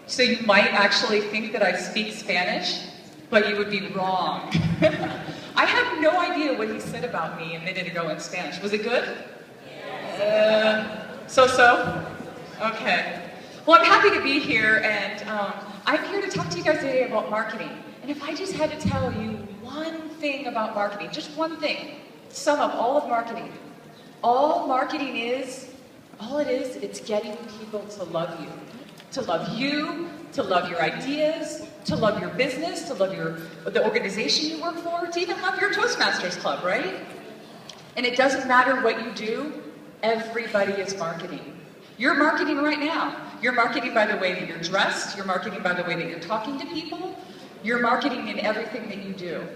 So you might actually think that I speak Spanish, but you would be wrong. I have no idea what he said about me a minute ago in Spanish. Was it good? So-so? Okay. Well, I'm happy to be here, and I'm here to talk to you guys today about marketing. And if I just had to tell you one thing about marketing, just one thing, sum up all of marketing. All marketing is, it's getting people to love you. To love you, to love your ideas, to love your business, to love the organization you work for, to even love your Toastmasters club, right? And it doesn't matter what you do, everybody is marketing. You're marketing right now. You're marketing by the way that you're dressed, you're marketing by the way that you're talking to people, you're marketing in everything that you do.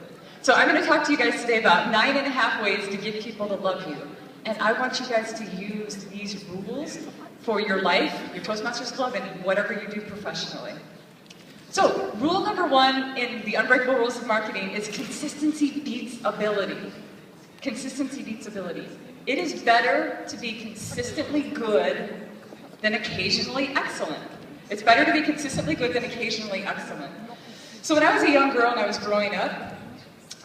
So I'm going to talk to you guys today about 9.5 ways to get people to love you. And I want you guys to use these rules for your life, your Toastmasters Club, and whatever you do professionally. So, rule number 1 in the unbreakable rules of marketing is consistency beats ability. Consistency beats ability. It is better to be consistently good than occasionally excellent. It's better to be consistently good than occasionally excellent. So when I was a young girl and I was growing up,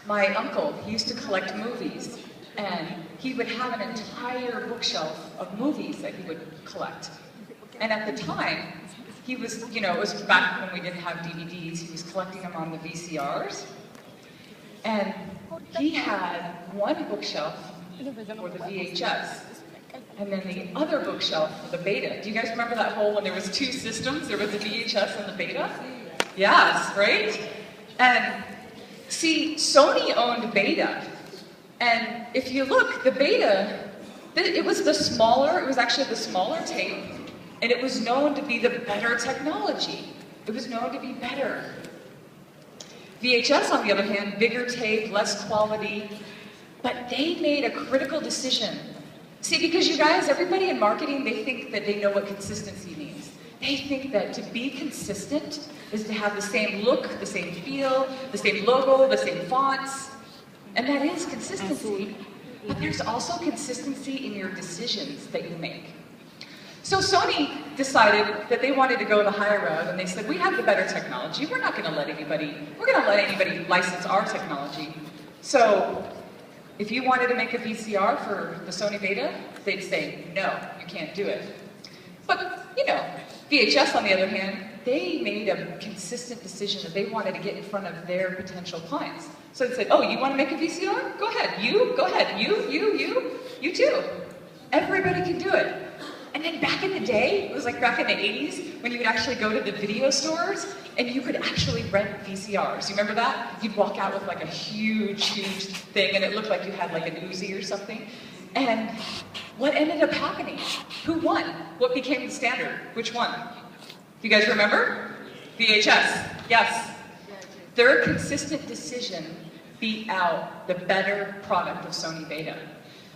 my uncle, he used to collect movies, and he would have an entire bookshelf of movies that he would collect. And at the time, he was, it was back when we didn't have DVDs, he was collecting them on the VCRs. And he had one bookshelf for the VHS, and then the other bookshelf for the beta. Do you guys remember that whole, when there was 2 systems, there was the VHS and the beta? Yes, right? And see, Sony owned beta. And if you look, the beta, it was actually the smaller tape, and it was known to be the better technology. It was known to be better. VHS, on the other hand, bigger tape, less quality, but they made a critical decision. See, because you guys, everybody in marketing, they think that they know what consistency means. They think that to be consistent is to have the same look, the same feel, the same logo, the same fonts. And that is consistency, but there's also consistency in your decisions that you make. So Sony decided that they wanted to go the higher road, and they said, we have the better technology, we're going to let anybody license our technology. So if you wanted to make a VCR for the Sony Beta, they'd say, no, you can't do it. But, VHS, on the other hand, they made a consistent decision that they wanted to get in front of their potential clients. So they said, oh, you want to make a VCR? Go ahead. You? Go ahead. You too. Everybody can do it. And then back in the day, it was like back in the 80s, when you would actually go to the video stores, and you could actually rent VCRs. You remember that? You'd walk out with like a huge thing, and it looked like you had like an Uzi or something. And what ended up happening? Who won? What became the standard? Which one? Do you guys remember? VHS. Yes. Their consistent decision beat out the better product of Sony Beta.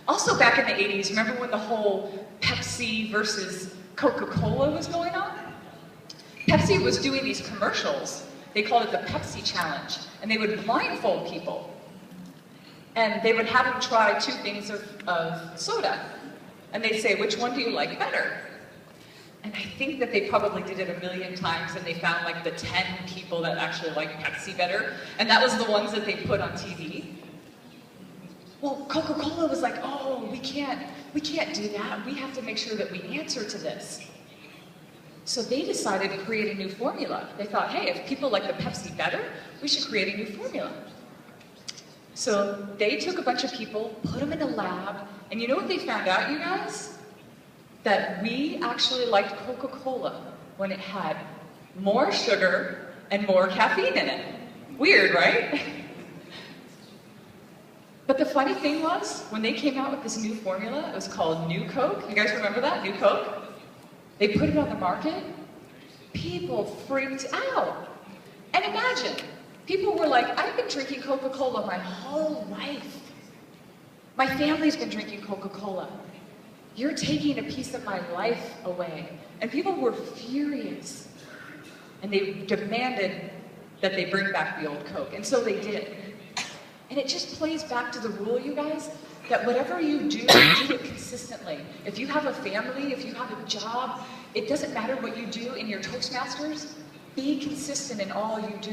Also back in the 80s, remember when the whole Pepsi versus Coca-Cola was going on? Pepsi was doing these commercials. They called it the Pepsi Challenge, and they would blindfold people. And they would have them try 2 things of soda. And they'd say, which one do you like better? And I think that they probably did it 1 million times, and they found like the 10 people that actually liked Pepsi better. And that was the ones that they put on TV. Well, Coca-Cola was like, oh, we can't do that. We have to make sure that we answer to this. So they decided to create a new formula. They thought, hey, if people like the Pepsi better, we should create a new formula. So they took a bunch of people, put them in a lab, and you know what they found out, you guys? That we actually liked Coca-Cola when it had more sugar and more caffeine in it. Weird, right? But the funny thing was, when they came out with this new formula, it was called New Coke. You guys remember that? New Coke? They put it on the market. People freaked out. And imagine, people were like, I've been drinking Coca-Cola my whole life. My family's been drinking Coca-Cola. You're taking a piece of my life away. And people were furious. And they demanded that they bring back the old Coke. And so they did. And it just plays back to the rule, you guys, that whatever you do it consistently. If you have a family, if you have a job, It doesn't matter what you do in your Toastmasters, be consistent in all you do.